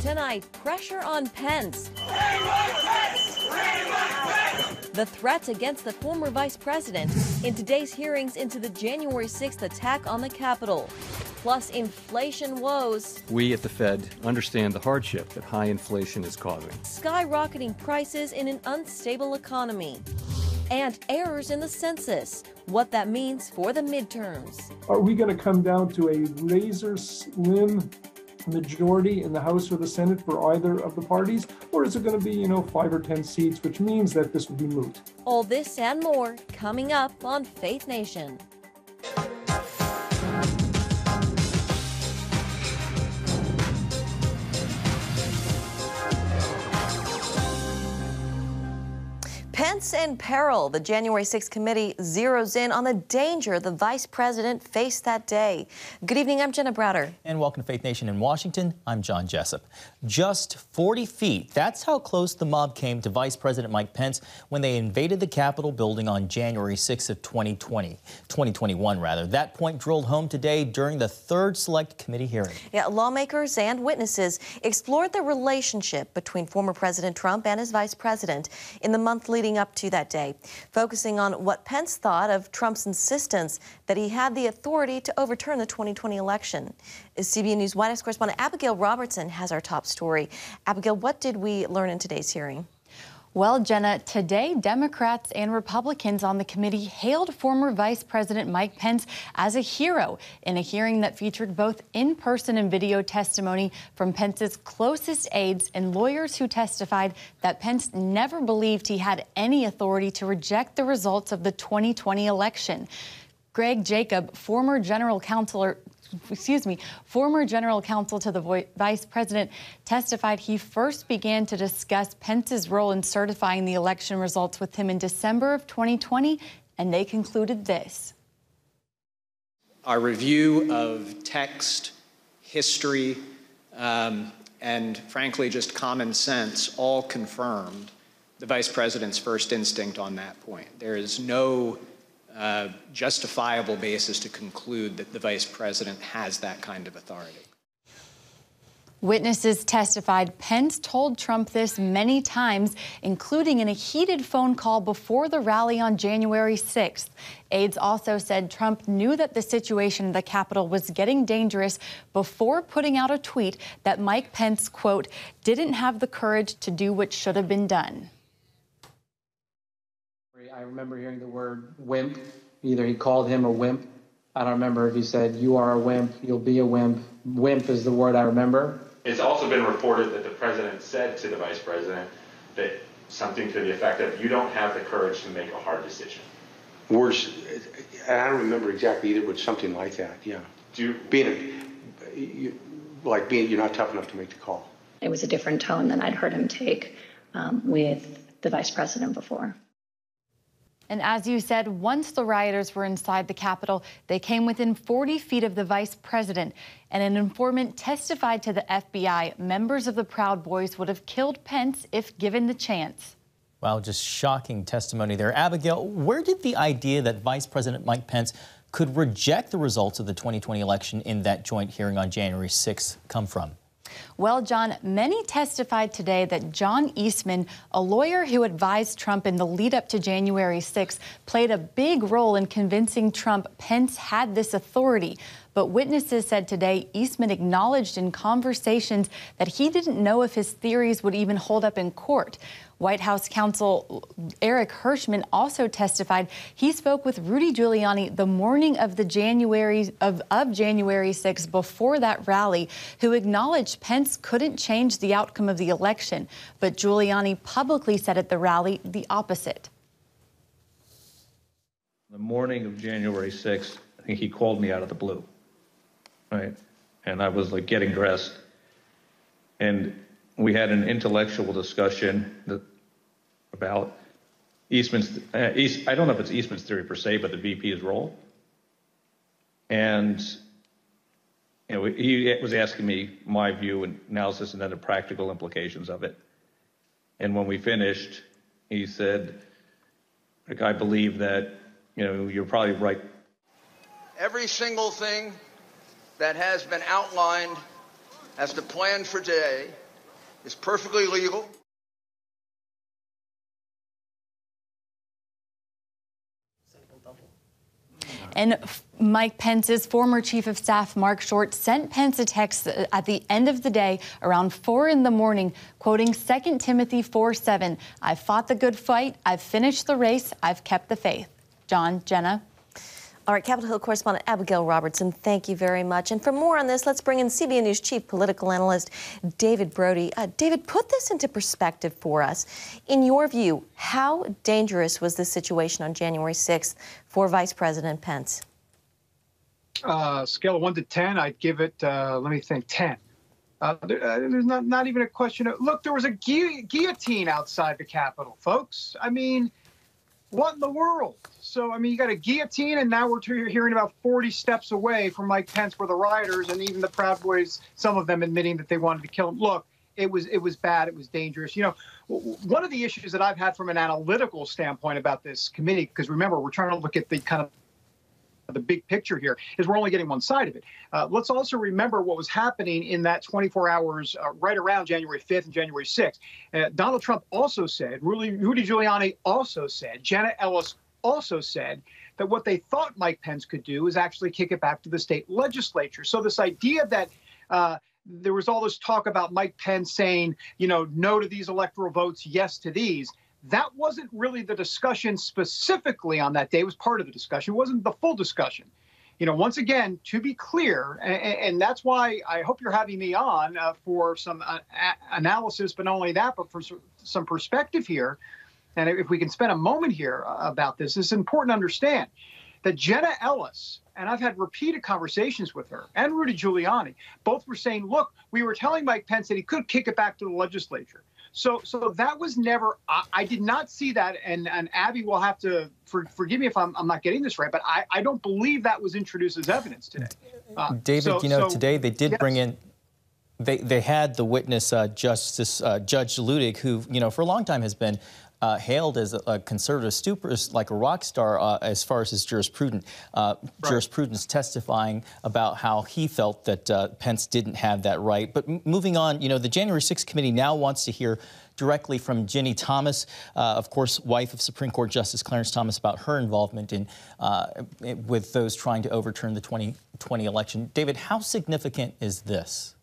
Tonight, pressure on Pence. The threats against the former vice president in today's hearings into the January 6th attack on the Capitol. Plus, inflation woes. We at the Fed understand the hardship that high inflation is causing. Skyrocketing prices in an unstable economy. And errors in the census. What that means for the midterms. Are we going to come down to a razor slim majority in the House or the Senate for either of the parties? Or is it going to be, 5 or 10 seats, which means that this would be moot? All this and more coming up on Faith Nation. Pence and Peril, the January 6th committee zeroes in on the danger the vice president faced that day. Good evening, I'm Jenna Browder. And welcome to Faith Nation in Washington. I'm John Jessup. Just 40 feet. That's how close the mob came to Vice President Mike Pence when they invaded the Capitol building on January 6th of 2021 rather. That point drilled home today during the third Select Committee hearing. Yeah, lawmakers and witnesses explored the relationship between former President Trump and his vice president in the month leading up to that day, focusing on what Pence thought of Trump's insistence that he had the authority to overturn the 2020 election. CBN News White House correspondent Abigail Robertson has our top story. Abigail, what did we learn in today's hearing? Well, Jenna, today Democrats and Republicans on the committee hailed former Vice President Mike Pence as a hero in a hearing that featured both in-person and video testimony from Pence's closest aides and lawyers who testified that Pence never believed he had any authority to reject the results of the 2020 election. Greg Jacob, former general counsel to the vice president, testified he first began to discuss Pence's role in certifying the election results with him in December of 2020, and they concluded this. Our review of text, history, and frankly just common sense all confirmed the vice president's first instinct on that point. There is no justifiable basis to conclude that the vice president has that kind of authority. Witnesses testified Pence told Trump this many times, including in a heated phone call before the rally on January 6th. Aides also said Trump knew that the situation in the Capitol was getting dangerous before putting out a tweet that Mike Pence, quote, didn't have the courage to do what should have been done. I remember hearing the word wimp. Either he called him a wimp. I don't remember if he said, you are a wimp, you'll be a wimp. Wimp is the word I remember. It's also been reported that the president said to the vice president that something to the effect of, you don't have the courage to make a hard decision. Words, I don't remember exactly either, but something like that, yeah. You're not tough enough to make the call. It was a different tone than I'd heard him take with the vice president before. And as you said, once the rioters were inside the Capitol, they came within 40 feet of the vice president. And an informant testified to the FBI members of the Proud Boys would have killed Pence if given the chance. Wow, just shocking testimony there. Abigail, where did the idea that Vice President Mike Pence could reject the results of the 2020 election in that joint hearing on January 6th come from? Well, John, many testified today that John Eastman, a lawyer who advised Trump in the lead up to January 6th, played a big role in convincing Trump Pence had this authority. But witnesses said today Eastman acknowledged in conversations that he didn't know if his theories would even hold up in court. White House counsel Eric Hirschman also testified he spoke with Rudy Giuliani the morning of the January 6th before that rally, who acknowledged Pence couldn't change the outcome of the election. But Giuliani publicly said at the rally the opposite. The morning of January 6th, I think he called me out of the blue, right? And I was like getting dressed, and we had an intellectual discussion about Eastman's, I don't know if it's Eastman's theory per se, but the VP's role. And he was asking me my view and analysis and then the practical implications of it. And when we finished, he said, like, I believe that, you're probably right. Every single thing that has been outlined as the plan for today It's perfectly legal. And Mike Pence's former chief of staff, Mark Short, sent Pence a text at the end of the day around 4 in the morning, quoting 2 Timothy 4:7. I've fought the good fight. I've finished the race. I've kept the faith. John, Jenna. All right, Capitol Hill correspondent Abigail Robertson, thank you very much. And for more on this, let's bring in CBN News chief political analyst David Brody. David, put this into perspective for us. In your view, how dangerous was this situation on January 6th for Vice President Pence? Scale of 1 to 10, I'd give it, 10. There's not even a question of, look, there was a guillotine outside the Capitol, folks. I mean, what in the world? So, I mean, you got a guillotine, and now we're hearing about 40 steps away from Mike Pence were the rioters, and even the Proud Boys, some of them admitting that they wanted to kill him. Look, it was bad. It was dangerous. You know, one of the issues that I've had from an analytical standpoint about this committee, because remember, we're trying to look at the kind of the big picture here, is we're only getting one side of it. Let's also remember what was happening in that 24 hours right around January 5th and January 6th. Donald Trump also said, Rudy Giuliani also said, Janet Ellis also said that what they thought Mike Pence could do is actually kick it back to the state legislature. So this idea that there was all this talk about Mike Pence saying, you know, no to these electoral votes, yes to these. That wasn't really the discussion specifically on that day. It was part of the discussion. It wasn't the full discussion. You know, once again, to be clear, and that's why I hope you're having me on for some analysis, but not only that, but for some perspective here. And if we can spend a moment here about this, it's important to understand that Jenna Ellis, and I've had repeated conversations with her, and Rudy Giuliani, both were saying, look, we were telling Mike Pence that he could kick it back to the legislature. So that was never, I did not see that, and Abby will have to forgive me if I'm not getting this right, but I don't believe that was introduced as evidence today. David, today they did bring in, they had the witness, Judge Ludig, who, for a long time has been hailed as a conservative stupidist, like a rock star as far as his jurisprudence, testifying about how he felt that Pence didn't have that right. But moving on, the January 6th committee now wants to hear directly from Ginny Thomas, of course, wife of Supreme Court Justice Clarence Thomas, about her involvement in with those trying to overturn the 2020 election. David, how significant is this?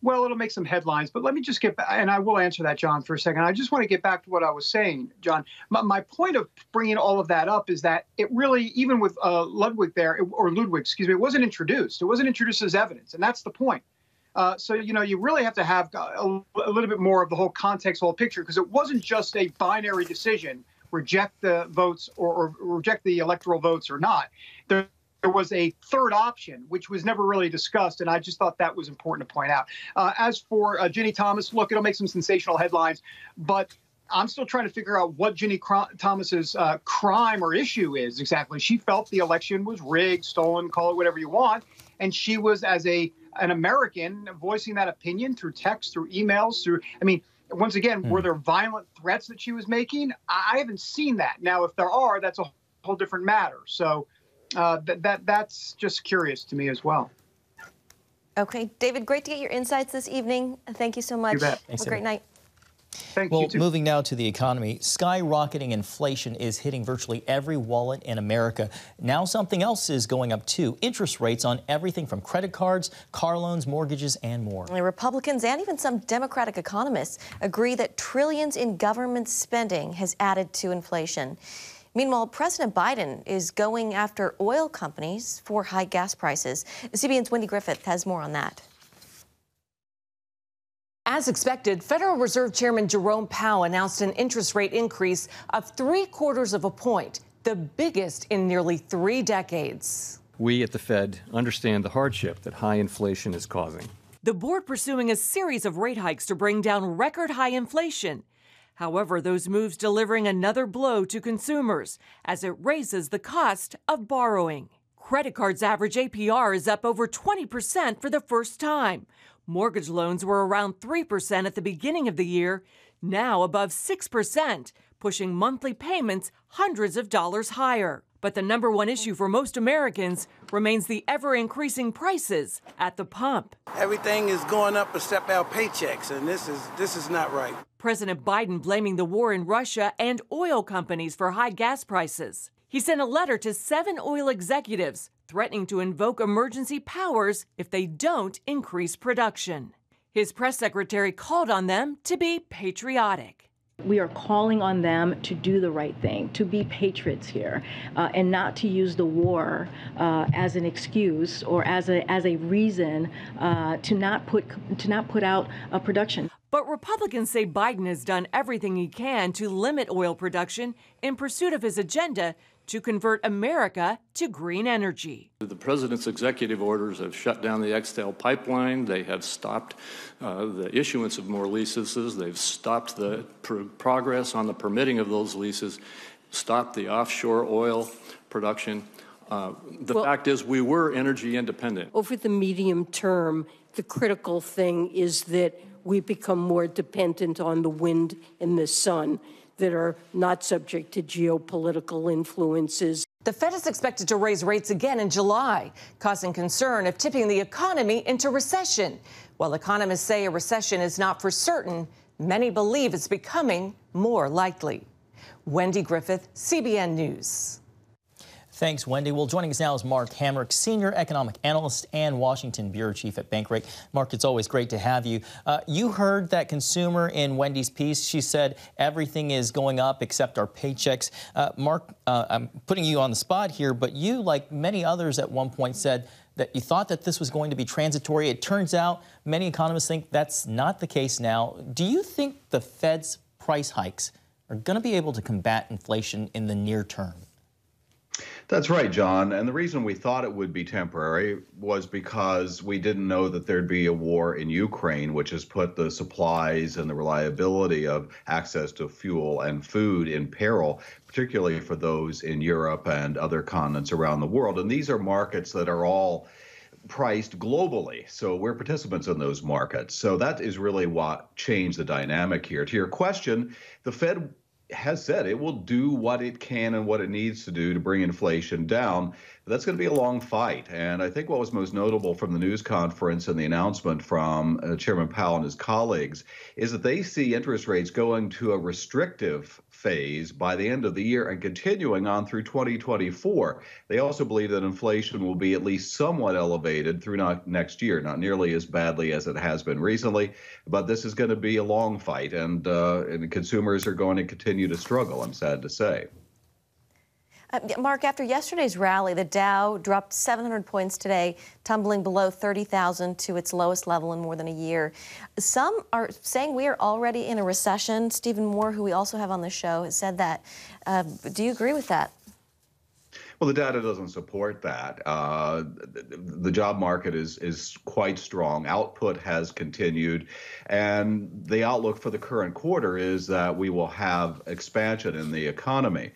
Well, it'll make some headlines, but let me just get back, and I will answer that, John, for a second. I just want to get back to what I was saying, John. My point of bringing all of that up is that it really, even with Ludwig, excuse me, it wasn't introduced. It wasn't introduced as evidence, and that's the point. So, you really have to have a little bit more of the whole context, whole picture, because it wasn't just a binary decision, reject the votes or reject the electoral votes or not. There was a third option, which was never really discussed, and I just thought that was important to point out. As for Ginny Thomas, look, it'll make some sensational headlines, but I'm still trying to figure out what Ginny Thomas's crime or issue is exactly. She felt the election was rigged, stolen, call it whatever you want, and she was, as an American, voicing that opinion through text, through emails, once again, were there violent threats that she was making? I haven't seen that. Now, if there are, that's a whole different matter. So that's just curious to me as well. Okay, David, great to get your insights this evening. Thank you so much. You bet. Have a great night. Well, moving now to the economy, skyrocketing inflation is hitting virtually every wallet in America. Now something else is going up too. Interest rates on everything from credit cards, car loans, mortgages, and more. And Republicans and even some Democratic economists agree that trillions in government spending has added to inflation. Meanwhile, President Biden is going after oil companies for high gas prices. CBN's Wendy Griffith has more on that. As expected, Federal Reserve Chairman Jerome Powell announced an interest rate increase of 0.75 points, the biggest in nearly 3 decades. We at the Fed understand the hardship that high inflation is causing. The board pursuing a series of rate hikes to bring down record high inflation. However, those moves delivering another blow to consumers as it raises the cost of borrowing. Credit cards' average APR is up over 20% for the first time. Mortgage loans were around 3% at the beginning of the year, now above 6%, pushing monthly payments hundreds of dollars higher. But the #1 issue for most Americans remains the ever-increasing prices at the pump. Everything is going up except our paychecks, and this is not right. President Biden blaming the war in Russia and oil companies for high gas prices. He sent a letter to 7 oil executives threatening to invoke emergency powers if they don't increase production. His press secretary called on them to be patriotic. We are calling on them to do the right thing, to be patriots here, and not to use the war as an excuse or as a reason to not put out production. But Republicans say Biden has done everything he can to limit oil production in pursuit of his agenda to convert America to green energy. The president's executive orders have shut down the Extel pipeline. They have stopped the issuance of more leases. They've stopped the progress on the permitting of those leases, stopped the offshore oil production. The fact is we were energy independent. Over the medium term, the critical thing is that we become more dependent on the wind and the sun that are not subject to geopolitical influences. The Fed is expected to raise rates again in July, causing concern of tipping the economy into recession. While economists say a recession is not for certain, many believe it's becoming more likely. Wendy Griffith, CBN News. Thanks, Wendy. Well, joining us now is Mark Hamrick, Senior Economic Analyst and Washington Bureau Chief at Bankrate. Mark, it's always great to have you. You heard that consumer in Wendy's piece. She said everything is going up except our paychecks. Mark, I'm putting you on the spot here, but you, like many others at one point, said that you thought that this was going to be transitory. It turns out many economists think that's not the case now. Do you think the Fed's price hikes are going to be able to combat inflation in the near term? That's right, John. And the reason we thought it would be temporary was because we didn't know that there'd be a war in Ukraine, which has put the supplies and the reliability of access to fuel and food in peril, particularly for those in Europe and other continents around the world. And these are markets that are all priced globally. So we're participants in those markets. So that is really what changed the dynamic here. To your question, the Fed has said it will do what it can and what it needs to do to bring inflation down. But that's going to be a long fight. And I think what was most notable from the news conference and the announcement from Chairman Powell and his colleagues is that they see interest rates going to a restrictive phase by the end of the year and continuing on through 2024. They also believe that inflation will be at least somewhat elevated through next year, not nearly as badly as it has been recently, but this is going to be a long fight, and consumers are going to continue to struggle, I'm sad to say. Mark, after yesterday's rally, the Dow dropped 700 points today, tumbling below 30,000 to its lowest level in more than a year. Some are saying we are already in a recession. Stephen Moore, who we also have on the show, has said that. Do you agree with that? Well, the data doesn't support that. The job market is quite strong. Output has continued, and the outlook for the current quarter is that we will have expansion in the economy.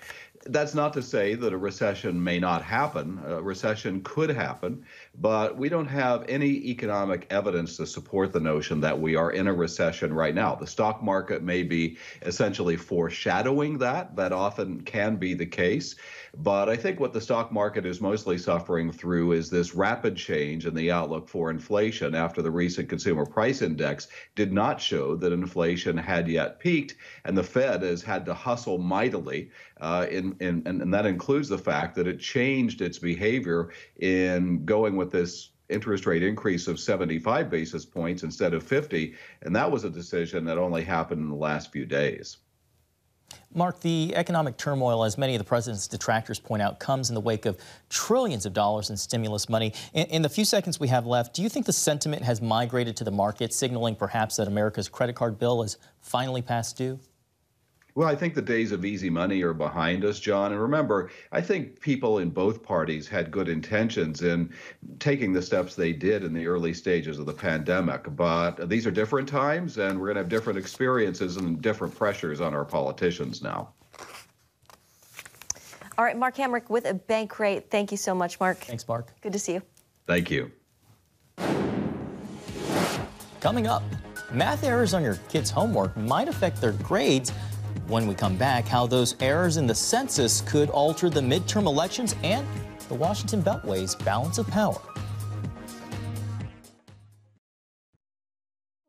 That's not to say that a recession may not happen. A recession could happen, but we don't have any economic evidence to support the notion that we are in a recession right now. The stock market may be essentially foreshadowing that. That often can be the case. But I think what the stock market is mostly suffering through is this rapid change in the outlook for inflation after the recent consumer price index did not show that inflation had yet peaked, and the Fed has had to hustle mightily, and that includes the fact that it changed its behavior in going with this interest rate increase of 75 basis points instead of 50, and that was a decision that only happened in the last few days. Mark, the economic turmoil, as many of the president's detractors point out, comes in the wake of trillions of dollars in stimulus money. In the few seconds we have left, do you think the sentiment has migrated to the market, signaling perhaps that America's credit card bill is finally past due? Well, I think the days of easy money are behind us, John. And remember, I think people in both parties had good intentions in taking the steps they did in the early stages of the pandemic. But these are different times, and we're going to have different experiences and different pressures on our politicians now. All right, Mark Hamrick with Bankrate. Thank you so much, Mark. Thanks, Mark. Good to see you. Thank you. Coming up, math errors on your kids' homework might affect their grades. When we come back, how those errors in the census could alter the midterm elections and the Washington Beltway's balance of power.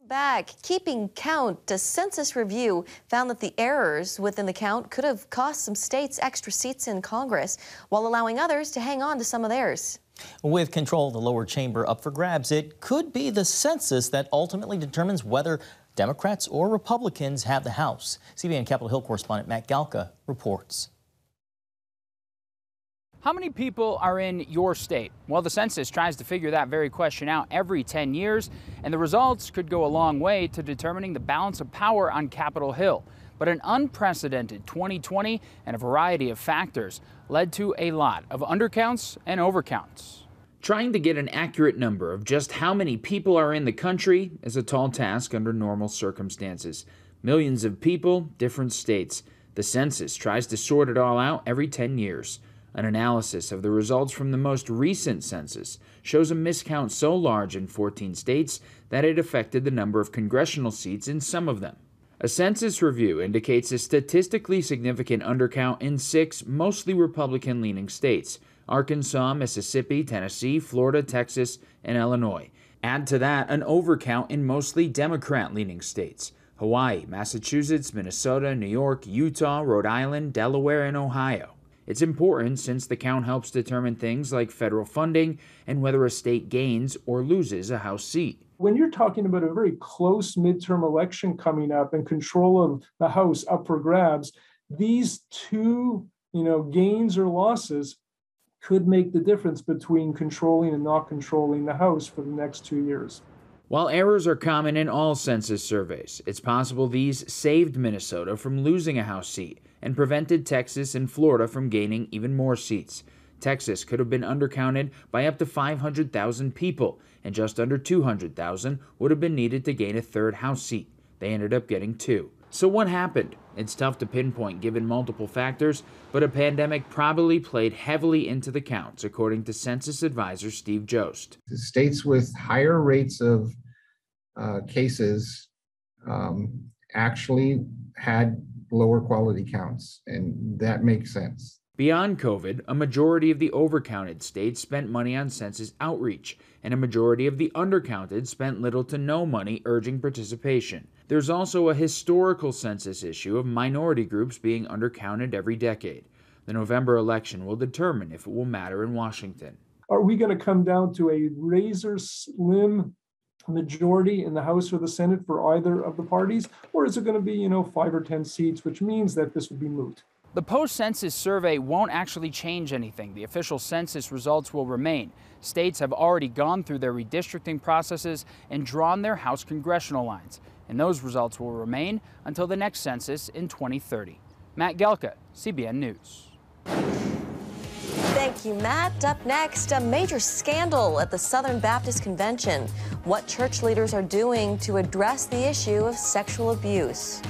Back, keeping count, a census review found that the errors within the count could have cost some states extra seats in Congress, while allowing others to hang on to some of theirs. With control of the lower chamber up for grabs, it could be the census that ultimately determines whether Democrats or Republicans have the House. CBN Capitol Hill correspondent Matt Galka reports. How many people are in your state? Well, the census tries to figure that very question out every 10 years, and the results could go a long way to determining the balance of power on Capitol Hill. But an unprecedented 2020 and a variety of factors led to a lot of undercounts and overcounts. Trying to get an accurate number of just how many people are in the country is a tall task under normal circumstances. Millions of people, different states. The census tries to sort it all out every 10 years. An analysis of the results from the most recent census shows a miscount so large in 14 states that it affected the number of congressional seats in some of them. A census review indicates a statistically significant undercount in 6 mostly Republican-leaning states: Arkansas, Mississippi, Tennessee, Florida, Texas, and Illinois. Add to that an overcount in mostly Democrat-leaning states: Hawaii, Massachusetts, Minnesota, New York, Utah, Rhode Island, Delaware, and Ohio. It's important since the count helps determine things like federal funding and whether a state gains or loses a House seat. When you're talking about a very close midterm election coming up and control of the House up for grabs, these two, gains or losses could make the difference between controlling and not controlling the House for the next 2 years. While errors are common in all census surveys, it's possible these saved Minnesota from losing a House seat and prevented Texas and Florida from gaining even more seats. Texas could have been undercounted by up to 500,000 people, and just under 200,000 would have been needed to gain a third House seat. They ended up getting 2. So what happened? It's tough to pinpoint given multiple factors, but a pandemic probably played heavily into the counts, according to census advisor Steve Jost. The states with higher rates of cases actually had lower quality counts, and that makes sense. Beyond COVID, a majority of the overcounted states spent money on census outreach, and a majority of the undercounted spent little to no money urging participation. There's also a historical census issue of minority groups being undercounted every decade. The November election will determine if it will matter in Washington. Are we going to come down to a razor slim majority in the House or the Senate for either of the parties, or is it going to be, 5 or 10 seats, which means that this would be moot? The post-census survey won't actually change anything. The official census results will remain. States have already gone through their redistricting processes and drawn their House congressional lines, and those results will remain until the next census in 2030. Matt Galka, CBN News. Thank you, Matt. Up next, a major scandal at the Southern Baptist Convention. What church leaders are doing to address the issue of sexual abuse.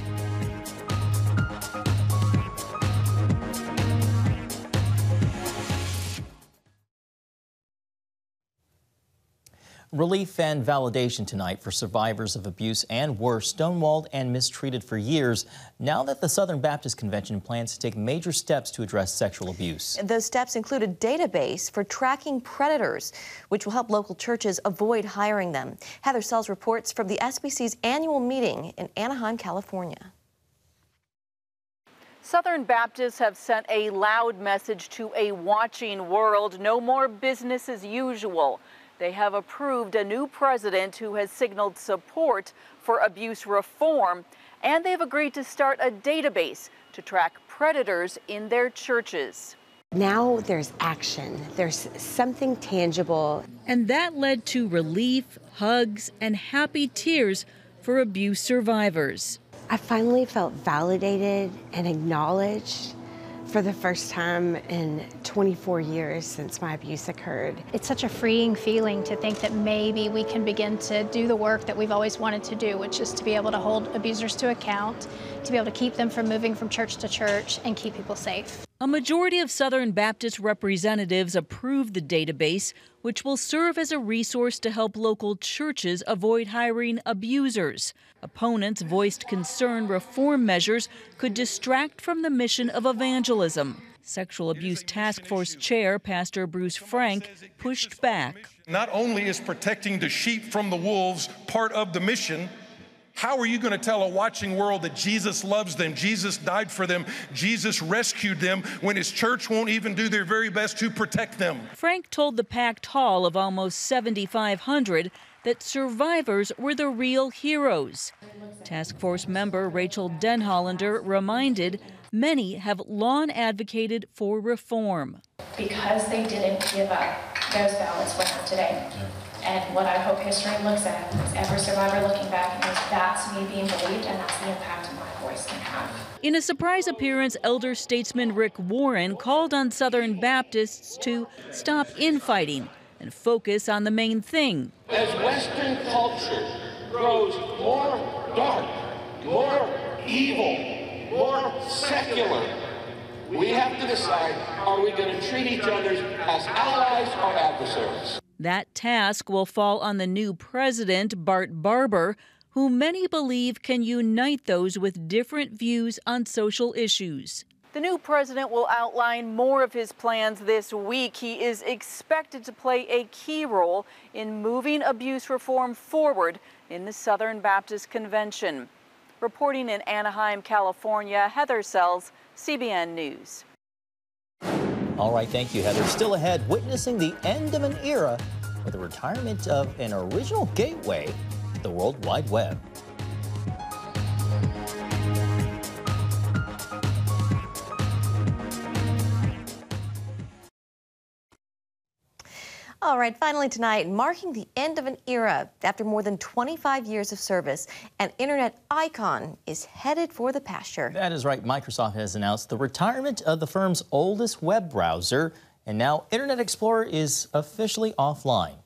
Relief and validation tonight for survivors of abuse and worse, stonewalled and mistreated for years, now that the Southern Baptist Convention plans to take major steps to address sexual abuse. Those steps include a database for tracking predators, which will help local churches avoid hiring them. Heather Sells reports from the SBC's annual meeting in Anaheim, California. Southern Baptists have sent a loud message to a watching world: no more business as usual. They have approved a new president who has signaled support for abuse reform, and they've agreed to start a database to track predators in their churches. Now there's action. There's something tangible. And that led to relief, hugs, and happy tears for abuse survivors. I finally felt validated and acknowledged for the first time in 24 years since my abuse occurred. It's such a freeing feeling to think that maybe we can begin to do the work that we've always wanted to do, which is to be able to hold abusers to account, to be able to keep them from moving from church to church and keep people safe. A majority of Southern Baptist representatives approved the database, which will serve as a resource to help local churches avoid hiring abusers. Opponents voiced concern reform measures could distract from the mission of evangelism. Sexual Abuse Task Force Chair Pastor Bruce Frank pushed back. Not only is protecting the sheep from the wolves part of the mission, how are you going to tell a watching world that Jesus loves them, Jesus died for them, Jesus rescued them, when his church won't even do their very best to protect them? Frank told the packed hall of almost 7,500 that survivors were the real heroes. Task Force member Rachel Denhollander reminded many have long advocated for reform. Because they didn't give up, those ballots went out today. And what I hope history looks at is every survivor looking back and goes, that's me being believed, and that's the impact my voice can have. In a surprise appearance, elder statesman Rick Warren called on Southern Baptists to stop infighting and focus on the main thing. As Western culture grows more dark, more evil, more secular, we have to decide, are we going to treat each other as allies or adversaries? That task will fall on the new president, Bart Barber, who many believe can unite those with different views on social issues. The new president will outline more of his plans this week. He is expected to play a key role in moving abuse reform forward in the Southern Baptist Convention. Reporting in Anaheim, California, Heather Sells, CBN News. All right, thank you, Heather. Still ahead, witnessing the end of an era with the retirement of an original gateway to the World Wide Web. All right, finally tonight, marking the end of an era after more than 25 years of service, an internet icon is headed for the pasture. That is right. Microsoft has announced the retirement of the firm's oldest web browser, and now Internet Explorer is officially offline.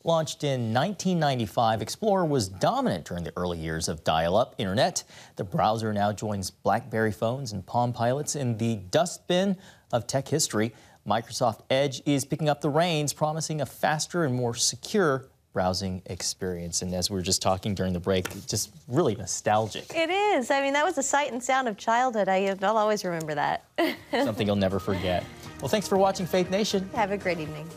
Launched in 1995, Explorer was dominant during the early years of dial-up internet. The browser now joins BlackBerry phones and Palm Pilots in the dustbin of tech history. Microsoft Edge is picking up the reins, promising a faster and more secure browsing experience. And as we were just talking during the break, just really nostalgic. It is. I mean, that was the sight and sound of childhood. I'll always remember that. Something you'll never forget. Well, thanks for watching Faith Nation. Have a great evening.